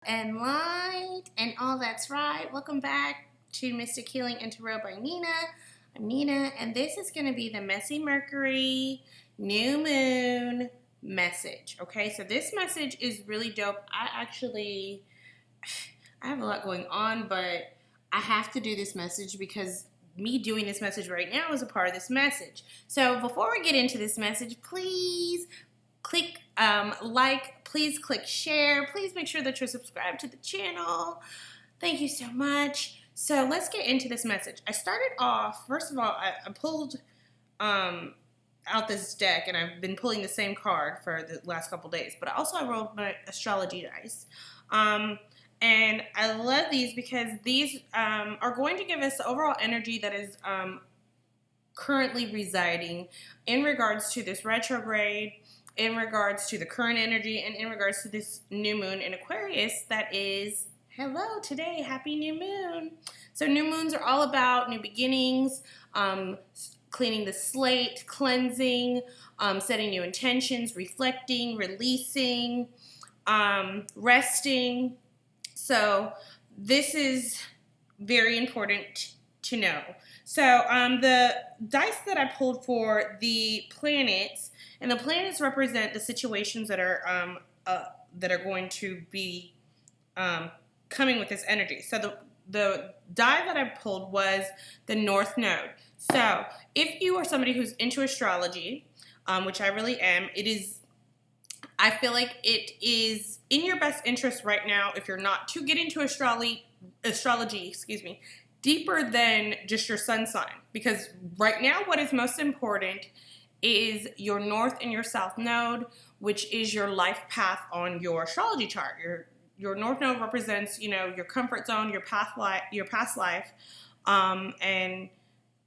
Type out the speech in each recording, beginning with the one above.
And light and all that's right. Welcome back to Mystic Healing and Tarot by Nina. I'm Nina, and this is going to be the Messy Mercury new moon message. Okay, so this message is really dope. I have a lot going on, but I have to do this message because me doing this message right now is a part of this message. So before we get into this message, please click like, please click share, please make sure that you're subscribed to the channel. Thank you so much. So let's get into this message. I started off, first of all, I pulled out this deck, and I've been pulling the same card for the last couple days, but also I rolled my astrology dice. And I love these because these are going to give us the overall energy that is currently residing in regards to this retrograde, in regards to the current energy, and in regards to this new moon in Aquarius that is, hello today, happy new moon. So new moons are all about new beginnings, cleaning the slate, cleansing, setting new intentions, reflecting, releasing, resting. So this is very important to know. So the dice that I pulled for the planets, and the planets represent the situations that are going to be coming with this energy. So the die that I pulled was the North Node. So if you are somebody who's into astrology, which I really am, I feel like it is in your best interest right now, if you're not, to get into astrology, deeper than just your sun sign. Because right now what is most important is your North and your South Node, which is your life path on your astrology chart. Your North Node represents, your comfort zone, your past life, and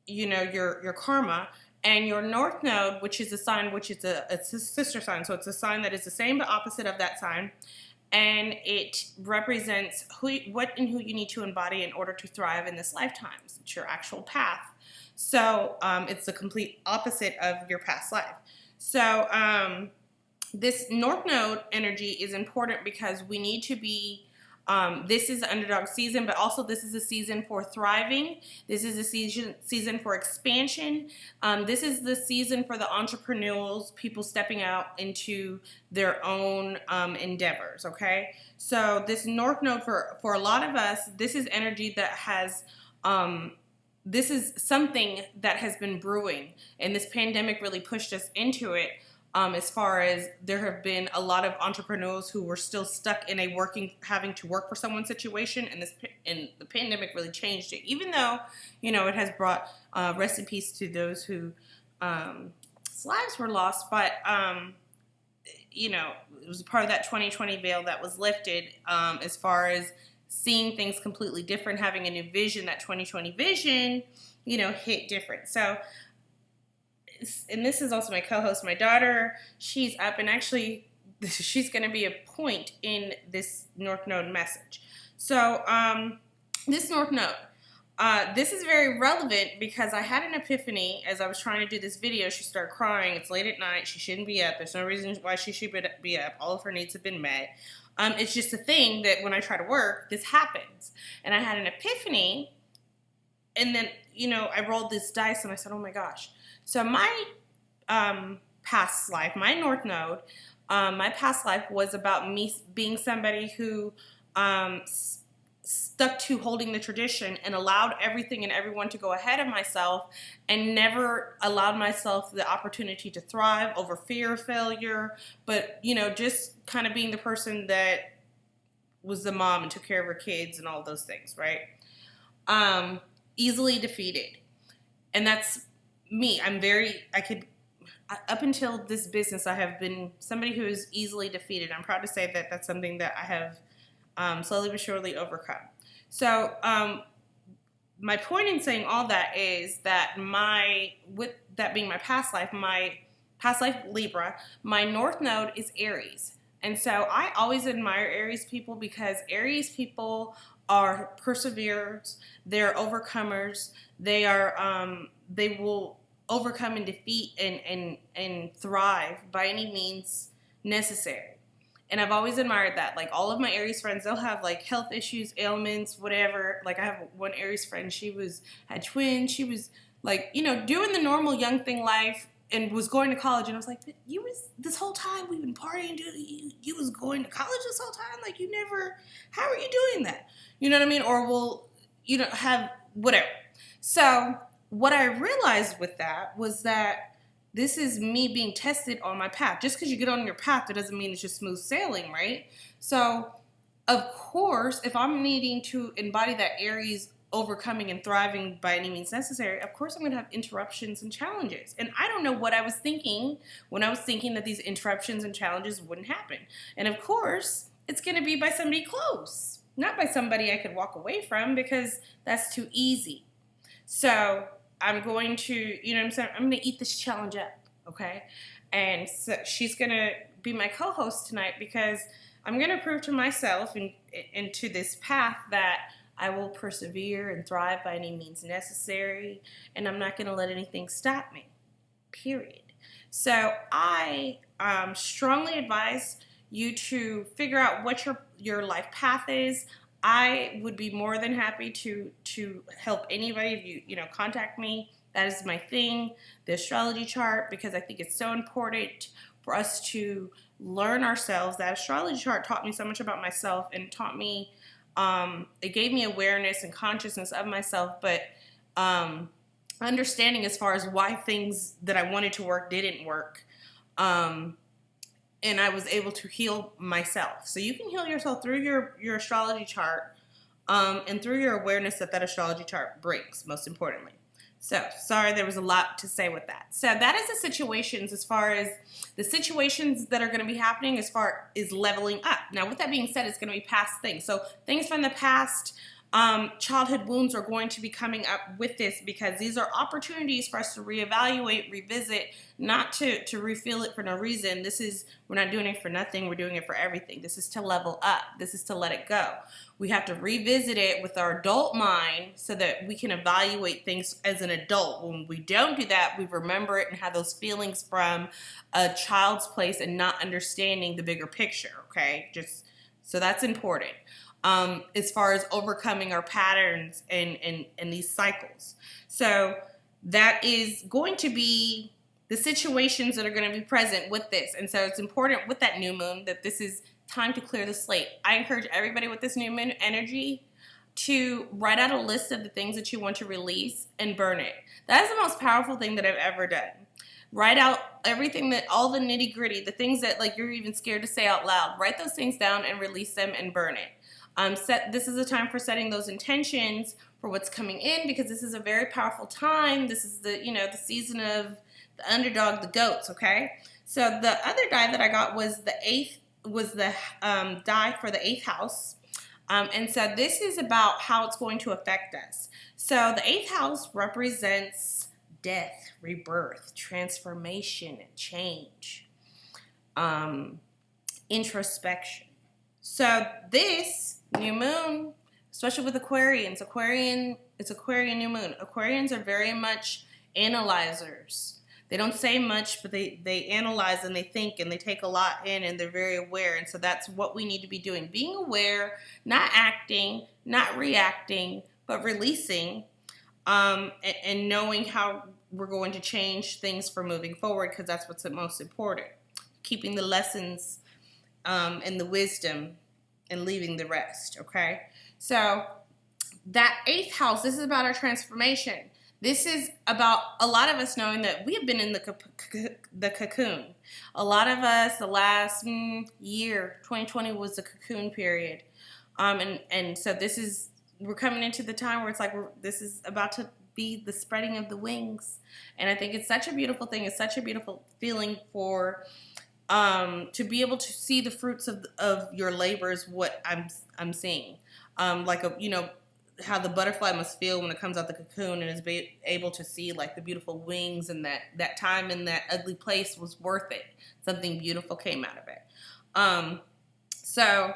your karma. And your North Node, which is a sign, which is a sister sign, so it's a sign that is the same but opposite of that sign, and it represents what and who you need to embody in order to thrive in this lifetime. It's your actual path. So it's the complete opposite of your past life. So this North Node energy is important because we need to be, this is the underdog season, but also this is a season for thriving. This is a season for expansion. This is the season for the entrepreneurs, people stepping out into their own endeavors, okay? So this North Node, for a lot of us, this is energy that has, this is something that has been brewing, and this pandemic really pushed us into it. As far as there have been a lot of entrepreneurs who were still stuck in having to work for someone situation, and the pandemic really changed it. Even though, it has brought rest in peace to those who lives were lost, but it was part of that 2020 veil that was lifted, as far as seeing things completely different, having a new vision. That 2020 vision, hit different. So. And this is also my co-host, my daughter. She's up, and actually she's going to be a point in this North Node message. So this North Node, this is very relevant because I had an epiphany as I was trying to do this video. She started crying. It's late at night. She shouldn't be up. There's no reason why she should be up. All of her needs have been met. It's just a thing that when I try to work, this happens. And I had an epiphany, and then, I rolled this dice, and I said, oh my gosh. So my past life, my North Node, my past life was about me being somebody who stuck to holding the tradition and allowed everything and everyone to go ahead of myself, and never allowed myself the opportunity to thrive over fear of failure, but, just kind of being the person that was the mom and took care of her kids and all those things, right? Easily defeated. And that's me. Up until this business, I have been somebody who is easily defeated. I'm proud to say that that's something that I have slowly but surely overcome. So my point in saying all that is that with that being my past life Libra, my North Node is Aries. And so I always admire Aries people because Aries people are perseverers, they're overcomers, they will overcome and defeat and thrive by any means necessary. And I've always admired that. Like, all of my Aries friends, they'll have like health issues, ailments, whatever. Like, I have one Aries friend, had twins. She was like, doing the normal young thing life and was going to college. And I was like, this whole time we've been partying, dude, you was going to college this whole time? Like, how are you doing that? You know what I mean? Or have whatever. So what I realized with that was that this is me being tested on my path. Just because you get on your path, that doesn't mean it's just smooth sailing, right? So, of course, if I'm needing to embody that Aries overcoming and thriving by any means necessary, of course I'm going to have interruptions and challenges. And I don't know what I was thinking when I was thinking that these interruptions and challenges wouldn't happen. And of course, it's going to be by somebody close, not by somebody I could walk away from, because that's too easy. So I'm going to, I'm going to eat this challenge up, okay? And so she's going to be my co-host tonight, because I'm going to prove to myself and to this path that I will persevere and thrive by any means necessary, and I'm not going to let anything stop me, period. So I strongly advise you to figure out what your life path is. I would be more than happy to help anybody if you contact me. That is my thing, the astrology chart, because I think it's so important for us to learn ourselves. That astrology chart taught me so much about myself, and taught me, it gave me awareness and consciousness of myself, but understanding as far as why things that I wanted to work didn't work. And I was able to heal myself. So you can heal yourself through your astrology chart, and through your awareness that astrology chart brings, most importantly. So, sorry, there was a lot to say with that. So that is the situations, as far as the situations that are going to be happening as far as leveling up. Now, with that being said, it's going to be past things. So things from the past, childhood wounds are going to be coming up with this, because these are opportunities for us to reevaluate, revisit, not to refill it for no reason. We're not doing it for nothing. We're doing it for everything. This is to level up. This is to let it go. We have to revisit it with our adult mind so that we can evaluate things as an adult. When we don't do that, we remember it and have those feelings from a child's place and not understanding the bigger picture, okay? So that's important. As far as overcoming our patterns and these cycles. So that is going to be the situations that are going to be present with this. And so it's important with that new moon that this is time to clear the slate. I encourage everybody with this new moon energy to write out a list of the things that you want to release and burn it. That is the most powerful thing that I've ever done. Write out everything, all the nitty gritty, the things that like you're even scared to say out loud. Write those things down and release them and burn it. This is a time for setting those intentions for what's coming in, because this is a very powerful time. This is the season of the underdog, the goats, okay? So the other die that I got was the die for the 8th house. And so this is about how it's going to affect us. So the 8th house represents death, rebirth, transformation, and change, introspection. So this new moon, especially with Aquarians, it's Aquarian new moon. Aquarians are very much analyzers. They don't say much, but they analyze and they think and they take a lot in, and they're very aware. And so that's what we need to be doing. Being aware, not acting, not reacting, but releasing, and knowing how we're going to change things for moving forward, because that's what's the most important. Keeping the lessons and the wisdom and leaving the rest, okay? So that 8th house, this is about our transformation. This is about a lot of us knowing that we have been in the cocoon. A lot of us, the last year, 2020 was the cocoon period. And so we're coming into the time where it's like this is about to be the spreading of the wings. And I think it's such a beautiful thing. It's such a beautiful feeling for to be able to see the fruits of your labors, what I'm seeing. How the butterfly must feel when it comes out the cocoon and is able to see like the beautiful wings, and that time in that ugly place was worth it. Something beautiful came out of it. So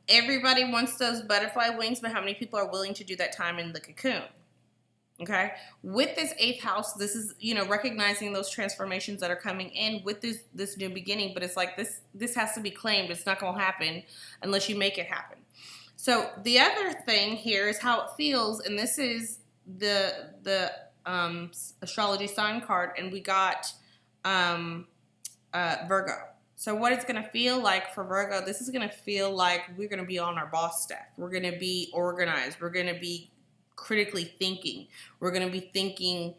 everybody wants those butterfly wings, but how many people are willing to do that time in the cocoon? Okay. With this 8th house, this is, recognizing those transformations that are coming in with this new beginning. But it's like this has to be claimed. It's not going to happen unless you make it happen. So the other thing here is how it feels. And this is the astrology sign card. And we got Virgo. So what it's going to feel like for Virgo, this is going to feel like we're going to be on our boss staff. We're going to be organized. We're going to be critically thinking. We're going to be thinking,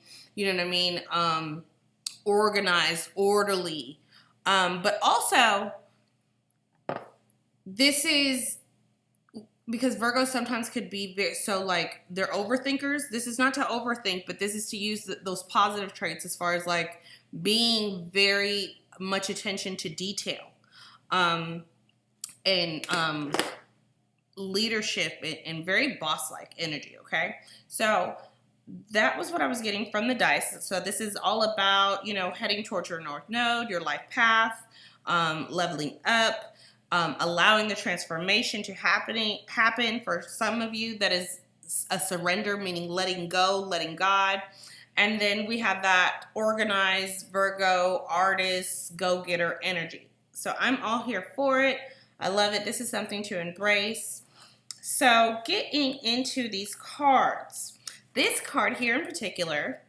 organized, orderly. But also, this is because Virgo sometimes could be like they're overthinkers. This is not to overthink, but this is to use those positive traits as far as like being very much attention to detail, and leadership and very boss-like energy. Okay, so that was what I was getting from the dice. So this is all about heading towards your North Node, your life path, leveling up, allowing the transformation to happen. For some of you, that is a surrender, meaning letting go, letting God. And then we have that organized Virgo, artist, go-getter energy. So I'm all here for it. I love it. This is something to embrace. So getting into these cards. This card here in particular,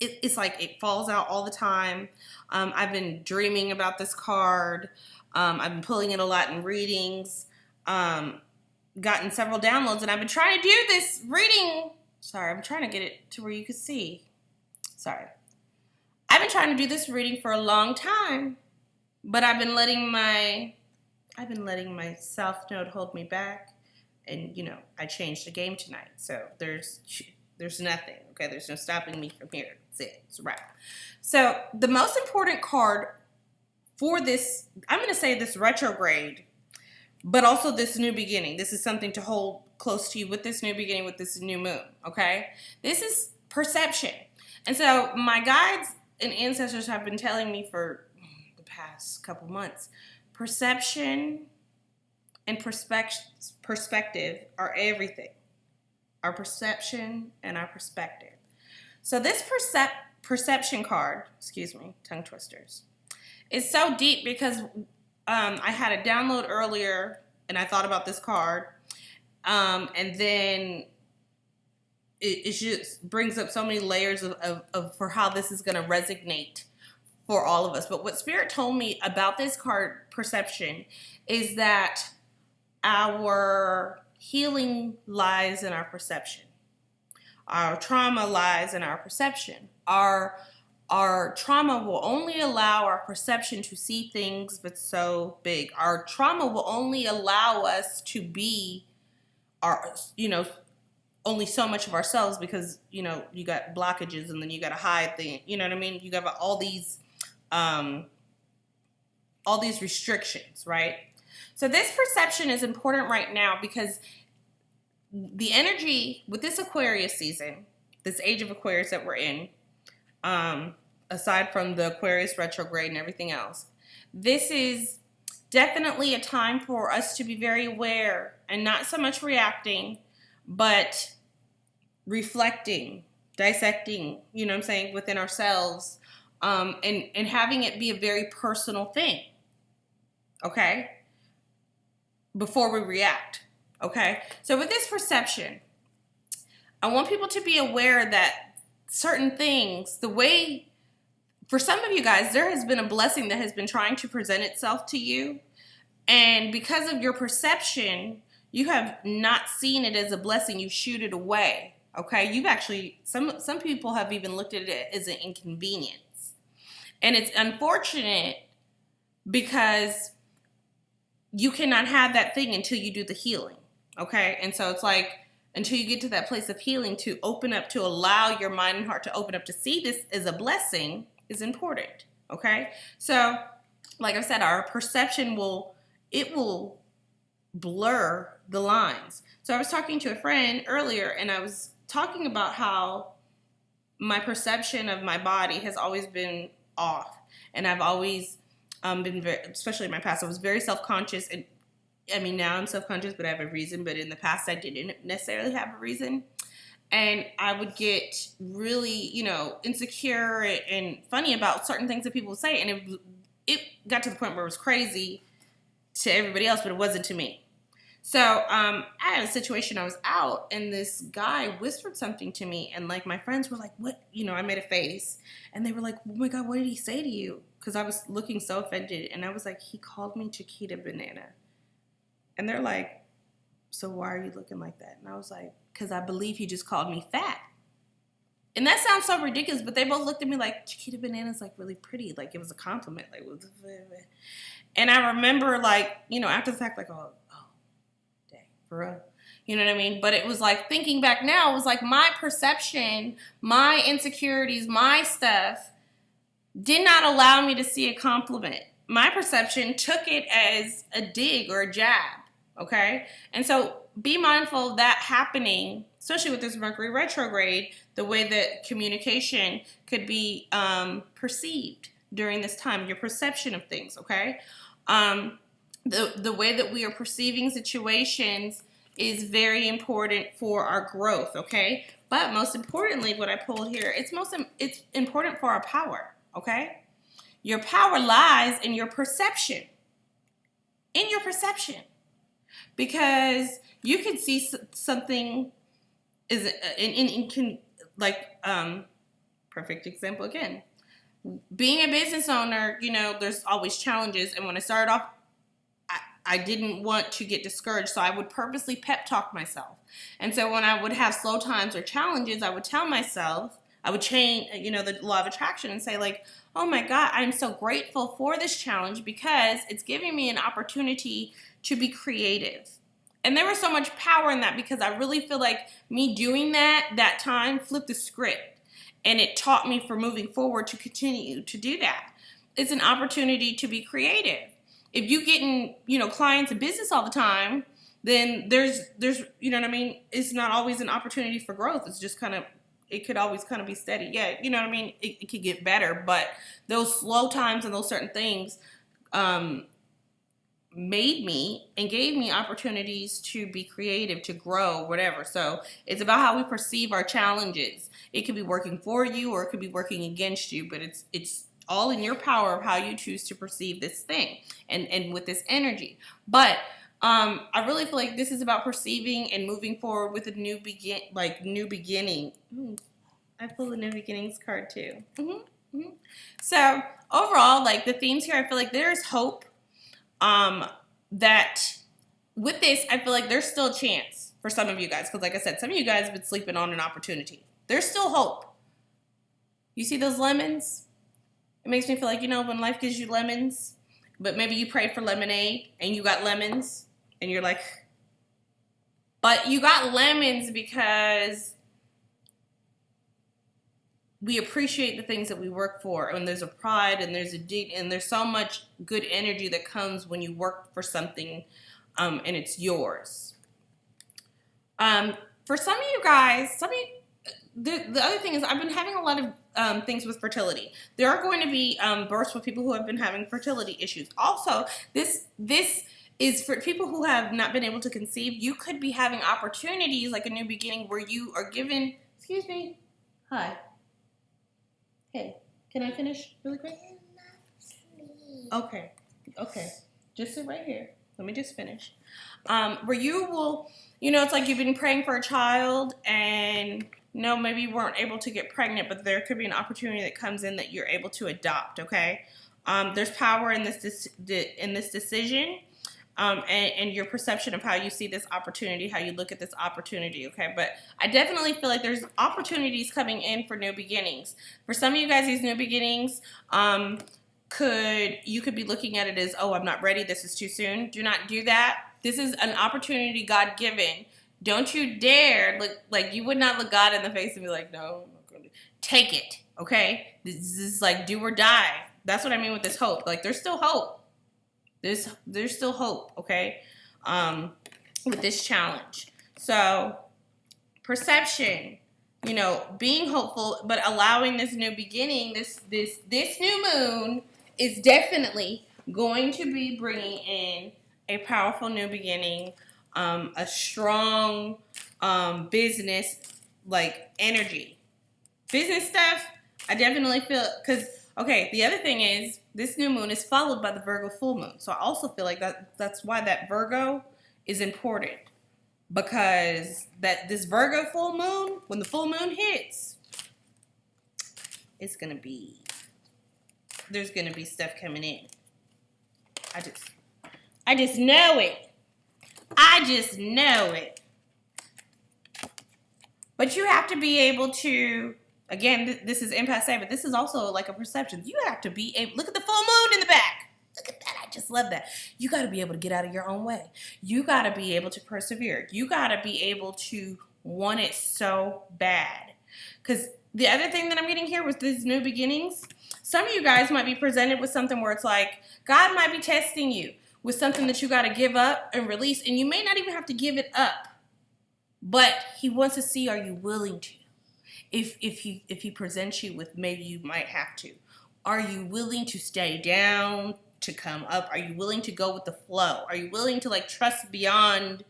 it's like it falls out all the time. I've been dreaming about this card. I've been pulling it a lot in readings. Gotten several downloads, and I've been trying to do this reading. Sorry, I'm trying to get it to where you can see. Sorry. I've been trying to do this reading for a long time, but I've been letting my South Node hold me back, and I changed the game tonight. So there's nothing. Okay, there's no stopping me from here. That's it. It's a wrap. So the most important card for this, I'm going to say this retrograde, but also this new beginning. This is something to hold close to you with this new beginning, with this new moon, okay? This is perception. And so my guides and ancestors have been telling me for the past couple months, perception and perspective are everything. Our perception and our perspective. So this perception card, excuse me, tongue twisters, is so deep because I had a download earlier and I thought about this card. And then it just brings up so many layers of for how this is going to resonate for all of us. But what Spirit told me about this card, perception, is that our healing lies in our perception. Our trauma lies in our perception. Our trauma will only allow our perception to see things but so big. Our trauma will only allow us to be only so much of ourselves because, you got blockages and then you got to hide the, you know what I mean? You got all these restrictions, right? So this perception is important right now because the energy with this Aquarius season, this age of Aquarius that we're in, aside from the Aquarius retrograde and everything else, this is definitely a time for us to be very aware and not so much reacting, but reflecting, dissecting, within ourselves, and having it be a very personal thing, okay, before we react, okay? So with this perception, I want people to be aware that certain things, the way, for some of you guys, there has been a blessing that has been trying to present itself to you, and because of your perception, you have not seen it as a blessing. You shoot it away. Okay, you've actually, some people have even looked at it as an inconvenience, and it's unfortunate because you cannot have that thing until you do the healing. Okay, and so it's like until you get to that place of healing, to open up, to allow your mind and heart to open up to see this as a blessing is important. Okay, so like I said, our perception will blur the lines. So I was talking to a friend earlier and I was talking about how my perception of my body has always been off, and I've always been very, especially in my past, I was very self-conscious, and I mean now I'm self-conscious but I have a reason, but in the past I didn't necessarily have a reason. And I would get really, you know, insecure and funny about certain things that people would say. And it got to the point where it was crazy to everybody else, but it wasn't to me. So I had a situation, I was out, and this guy whispered something to me, and like my friends were like, what? You know, I made a face, and they were like, oh my God, what did he say to you? Because I was looking so offended, and I was like, he called me Chiquita Banana. And they're like, so why are you looking like that? And I was like, because I believe he just called me fat. And that sounds so ridiculous, but they both looked at me like, Chiquita Banana's like really pretty. Like it was a compliment. Like, and I remember like, you know, after the fact, like, oh, dang, for real. You know what I mean? But it was like, thinking back now, it was like my perception, my insecurities, my stuff did not allow me to see a compliment. My perception took it as a dig or a jab, okay? And so be mindful of that happening, especially with this Mercury retrograde, the way that communication could be perceived during this time, your perception of things, okay? The way that we are perceiving situations is very important for our growth, okay? But most importantly, what I pulled here, it's important for our power, okay? Your power lies in your perception. In your perception. Because you can see something perfect example again. Being a business owner, you know, there's always challenges. And when I started off, I didn't want to get discouraged, so I would purposely pep talk myself. And so when I would have slow times or challenges, I would tell myself, I would change, you know, the law of attraction and say like, oh my God, I'm so grateful for this challenge because it's giving me an opportunity to be creative. And there was so much power in that because I really feel like me doing that time flipped the script. And it taught me for moving forward to continue to do that. It's an opportunity to be creative. If you getting, you know, clients and business all the time, then there's, you know what I mean? It's not always an opportunity for growth. It's just kind of, it could always kind of be steady. Yeah, you know what I mean? It could get better, but those slow times and those certain things made me and gave me opportunities to be creative, to grow, whatever. So it's about how we perceive our challenges. It could be working for you or it could be working against you, but it's all in your power of how you choose to perceive this thing and with this energy. But I really feel like this is about perceiving and moving forward with a new beginning. I pulled the new beginnings card too. So overall, like the themes here, I feel like there's hope. That with this, I feel like there's still a chance for some of you guys. Because like I said, some of you guys have been sleeping on an opportunity. There's still hope. You see those lemons? It makes me feel like, you know, when life gives you lemons, but maybe you prayed for lemonade and you got lemons and you're like, but you got lemons because we appreciate the things that we work for, and there's a pride and there's and there's so much good energy that comes when you work for something and it's yours. For some of you guys, the other thing is I've been having a lot of things with fertility. There are going to be births for people who have been having fertility issues. Also, this is for people who have not been able to conceive. You could be having opportunities like a new beginning where you are given, excuse me, hi. Hey, can I finish really quick? Okay. Just sit right here. Let me just finish. Where you will, you know, it's like you've been praying for a child and, you know, maybe you weren't able to get pregnant, but there could be an opportunity that comes in that you're able to adopt, okay? There's power in this decision. And your perception of how you see this opportunity, how you look at this opportunity, okay? But I definitely feel like there's opportunities coming in for new beginnings. For some of you guys, these new beginnings, you could be looking at it as, oh, I'm not ready, this is too soon. Do not do that. This is an opportunity God given. Don't you dare look like you would not look God in the face and be like, no, I'm not going to. Take it, okay? This is like do or die. That's what I mean with this hope. Like there's still hope. There's still hope, okay, with this challenge. So perception, you know, being hopeful, but allowing this new beginning, this new moon is definitely going to be bringing in a powerful new beginning, a strong business like energy. Business stuff, I definitely feel, because, okay, the other thing is this new moon is followed by the Virgo full moon. So I also feel like that's why that Virgo is important, because that this Virgo full moon, when the full moon hits, it's going to be, there's going to be stuff coming in. I just know it. I just know it. But you have to be able to, again, this is impasse, but this is also like a perception. You have to be able, look at the full moon in the back. Look at that. I just love that. You got to be able to get out of your own way. You got to be able to persevere. You got to be able to want it so bad. Because the other thing that I'm getting here with these new beginnings, some of you guys might be presented with something where it's like, God might be testing you with something that you got to give up and release, and you may not even have to give it up, but he wants to see, are you willing to? If he presents you with, maybe you might have to, are you willing to stay down, to come up? Are you willing to go with the flow? Are you willing to like trust beyond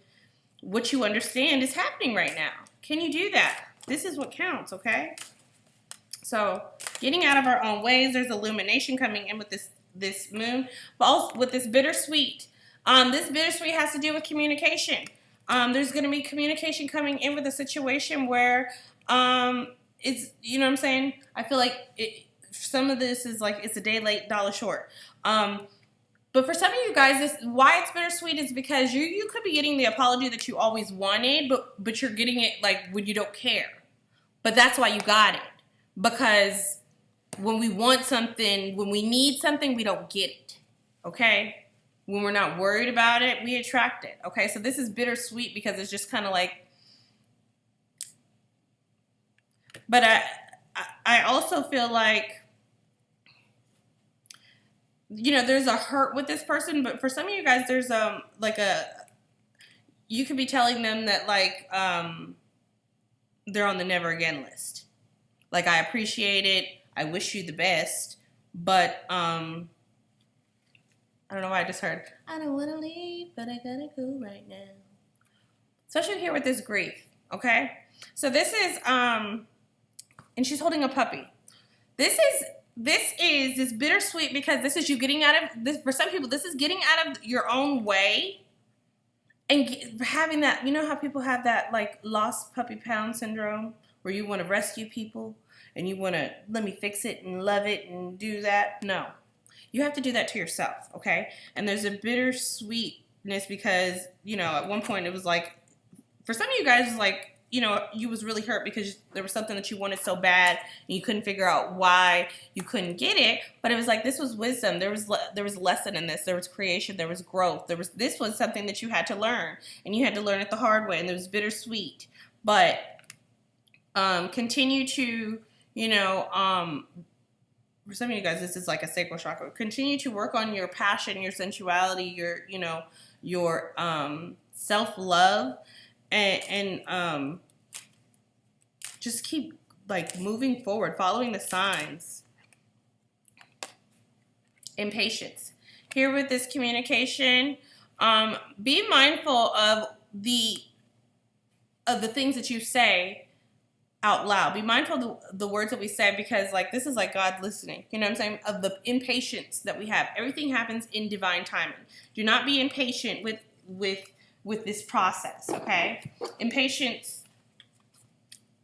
what you understand is happening right now? Can you do that? This is what counts, okay? So getting out of our own ways, there's illumination coming in with this moon, but also with this bittersweet. This bittersweet has to do with communication. There's going to be communication coming in with a situation where it's, you know what I'm saying? I feel like some of this is like, it's a day late, dollar short. But for some of you guys, why it's bittersweet is because you could be getting the apology that you always wanted, but you're getting it like when you don't care. But that's why you got it. Because when we want something, when we need something, we don't get it. Okay? When we're not worried about it, we attract it. Okay? So this is bittersweet because it's just kind of like, but I also feel like, you know, there's a hurt with this person, but for some of you guys, there's you could be telling them that like they're on the never again list. Like, I appreciate it, I wish you the best, but I don't know why I just heard, I don't want to leave, but I gotta go right now. Especially here with this grief, okay? So this is, and she's holding a puppy. This is bittersweet because this is you getting out of this. For some people, this is getting out of your own way and having that, you know how people have that like lost puppy pound syndrome where you want to rescue people and you want to let me fix it and love it and do that. No, you have to do that to yourself. Okay. And there's a bittersweetness because, you know, at one point it was like, for some of you guys, like, you know, you was really hurt because there was something that you wanted so bad and you couldn't figure out why you couldn't get it. But it was like, this was wisdom. There was lesson in this. There was creation. There was growth. This was something that you had to learn, and you had to learn it the hard way. And it was bittersweet. But continue to, you know, for some of you guys, this is like a sacral chakra. Continue to work on your passion, your sensuality, your, you know, your self-love. And just keep like moving forward, following the signs. Impatience. Here with this communication, be mindful of the things that you say out loud. Be mindful of the words that we say, because like this is like God listening. You know what I'm saying? Of the impatience that we have. Everything happens in divine timing. Do not be impatient with this process, okay? Impatience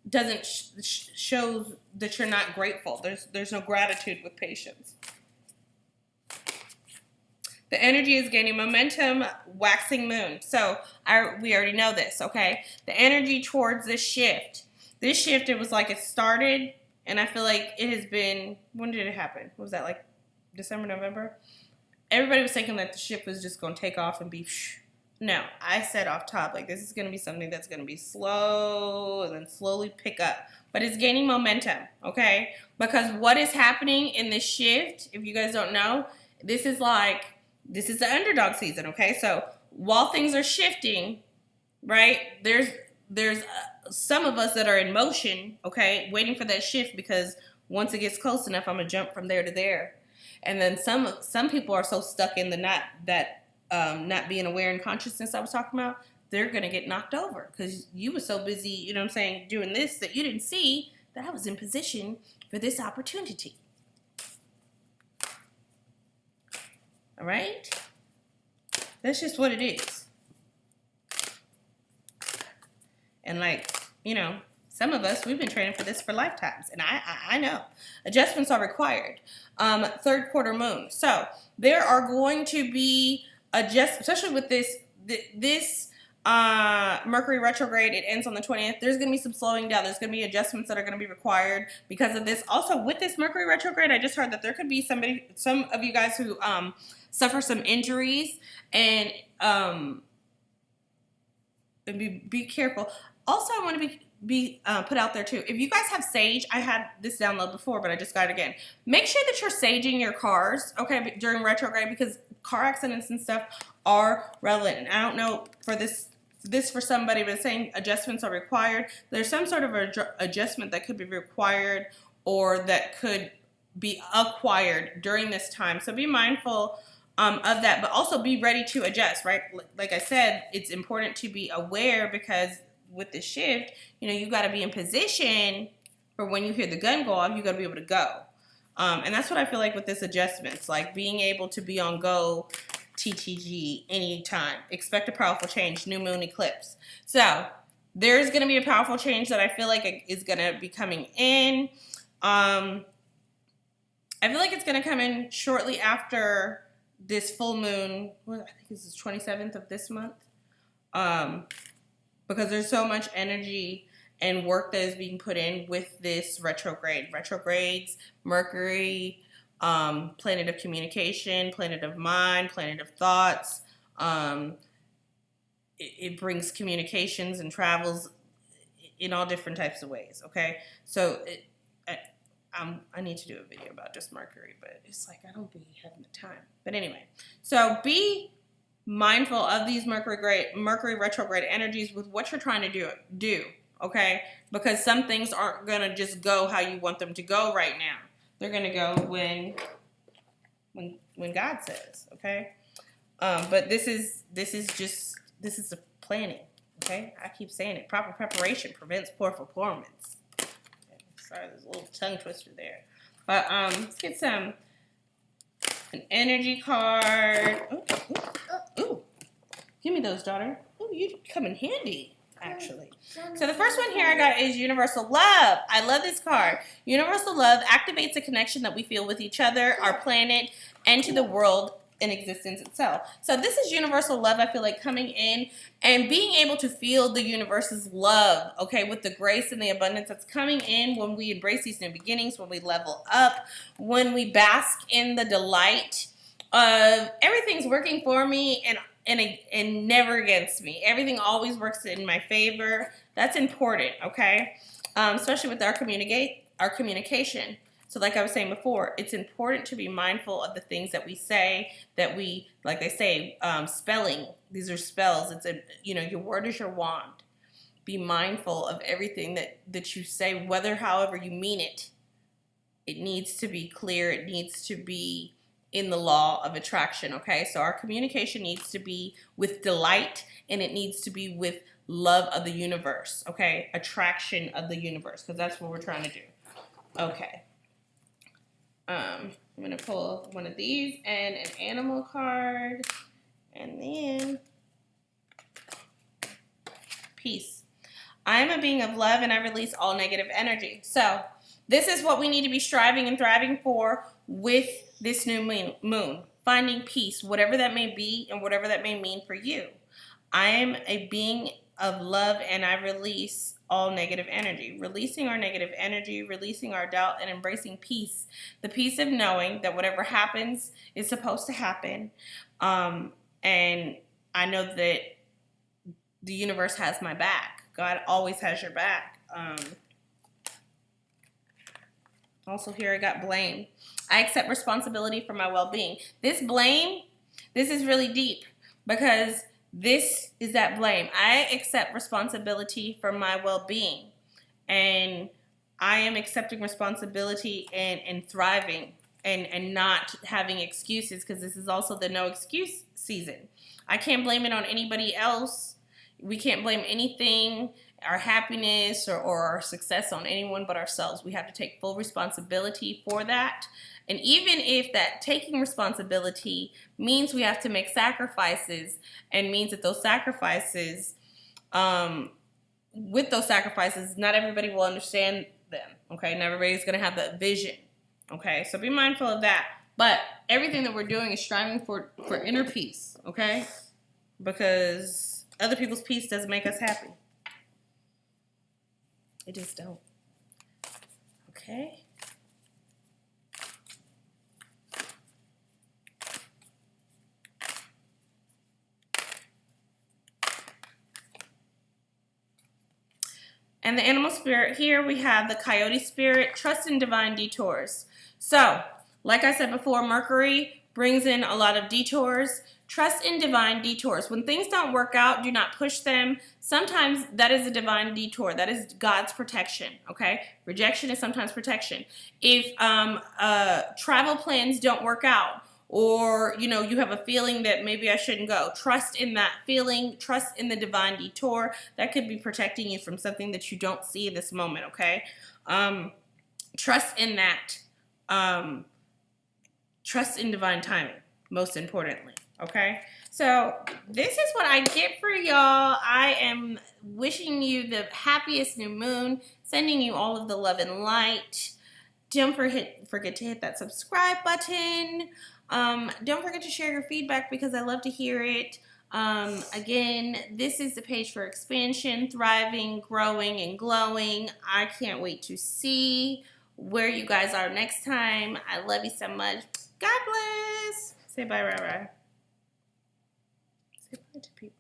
doesn't show that you're not grateful. There's no gratitude with patience. The energy is gaining momentum, waxing moon. So we already know this, okay? The energy towards this shift. This shift, it was like it started, and I feel like it has been, when did it happen? What was that, like December, November? Everybody was thinking that the shift was just going to take off and be No, I said off top, like this is going to be something that's going to be slow and then slowly pick up. But it's gaining momentum, okay? Because what is happening in this shift, if you guys don't know, this is the underdog season, okay? So while things are shifting, right, there's some of us that are in motion, okay, waiting for that shift, because once it gets close enough, I'm going to jump from there to there. And then some people are so stuck in the not being aware and consciousness I was talking about, they're going to get knocked over because you were so busy, you know what I'm saying, doing this that you didn't see that I was in position for this opportunity. All right? That's just what it is. And like, you know, some of us, we've been training for this for lifetimes. And I know. Adjustments are required. Third quarter moon. So there are going to be adjustments, especially with this Mercury retrograde. It ends on the 20th. There's going to be some slowing down. There's going to be adjustments that are going to be required because of this. Also, with this Mercury retrograde, I just heard that there could be some of you guys who suffer some injuries, and be careful. Also, I want to be put out there too. If you guys have sage, I had this download before, but I just got it again. Make sure that you're saging your cars, okay, during retrograde, because car accidents and stuff are relevant. And I don't know for this for somebody, but saying adjustments are required. There's some sort of adjustment that could be required or that could be acquired during this time. So be mindful of that, but also be ready to adjust, right? Like I said, it's important to be aware because with the shift, you know, you got to be in position for when you hear the gun go off, you got to be able to go. And that's what I feel like with this adjustments, like being able to be on go, TTG, anytime. Expect a powerful change, new moon eclipse. So there's going to be a powerful change that I feel like is going to be coming in. I feel like it's going to come in shortly after this full moon. I think this is 27th of this month. Because there's so much energy and work that is being put in with this retrograde. Retrogrades, Mercury, planet of communication, planet of mind, planet of thoughts. It brings communications and travels in all different types of ways, okay? So I need to do a video about just Mercury, but it's like I don't be having the time. But anyway, so be mindful of these Mercury retrograde energies with what you're trying to do, okay? Because some things aren't going to just go how you want them to go right now. They're going to go when God says, okay? But this is the planning, okay? I keep saying it. Proper preparation prevents poor performance. Okay, sorry, there's a little tongue twister there. But let's get an energy card. Ooh. Give me those, daughter. Ooh, you come in handy, actually. So the first one here I got is Universal Love. I love this card. Universal Love activates a connection that we feel with each other, our planet, and to the world in existence itself. So this is Universal Love, I feel like, coming in and being able to feel the universe's love, okay, with the grace and the abundance that's coming in when we embrace these new beginnings, when we level up, when we bask in the delight of everything's working for me and never against me. Everything always works in my favor. That's important, okay? Especially with our communication. So like I was saying before, it's important to be mindful of the things that we say, that we, like they say, spelling. These are spells. It's your word is your wand. Be mindful of everything that you say, whether however you mean it. It needs to be clear. It needs to be in the law of attraction, okay? So our communication needs to be with delight, and it needs to be with love of the universe, okay? Attraction of the universe, because that's what we're trying to do. Okay. I'm going to pull one of these and an animal card, and then peace. I am a being of love, and I release all negative energy. So this is what we need to be striving and thriving for with this new moon. Finding peace, whatever that may be and whatever that may mean for you. I am a being of love, and I release all negative energy. Releasing our negative energy, releasing our doubt, and embracing peace. The peace of knowing that whatever happens is supposed to happen. And I know that the universe has my back. God always has your back. Also here I got blame. I accept responsibility for my well-being. This blame, this is really deep because this is that blame. I accept responsibility for my well-being, and I am accepting responsibility and thriving and not having excuses, because this is also the no excuse season. I can't blame it on anybody else. We can't blame anything, our happiness or our success, on anyone but ourselves. We have to take full responsibility for that. And even if that taking responsibility means we have to make sacrifices, and means that those sacrifices, with those sacrifices, not everybody will understand them, okay? Not everybody's going to have that vision, okay? So be mindful of that. But everything that we're doing is striving for inner peace, okay? Because other people's peace doesn't make us happy. It just don't. Okay? And the animal spirit here, we have the coyote spirit, trust in divine detours. So, like I said before, Mercury brings in a lot of detours. Trust in divine detours. When things don't work out, do not push them. Sometimes that is a divine detour. That is God's protection, okay? Rejection is sometimes protection. If travel plans don't work out, or, you know, you have a feeling that maybe I shouldn't go, trust in that feeling, trust in the divine detour. That could be protecting you from something that you don't see in this moment, okay? Trust in that. Trust in divine timing, most importantly, okay? So this is what I get for y'all. I am wishing you the happiest new moon, sending you all of the love and light. Don't forget to hit that subscribe button. Don't forget to share your feedback, because I love to hear it. Again, this is the page for expansion, thriving, growing, and glowing. I can't wait to see where you guys are next time. I love you so much. God bless. Say bye, Ra. Say bye to people.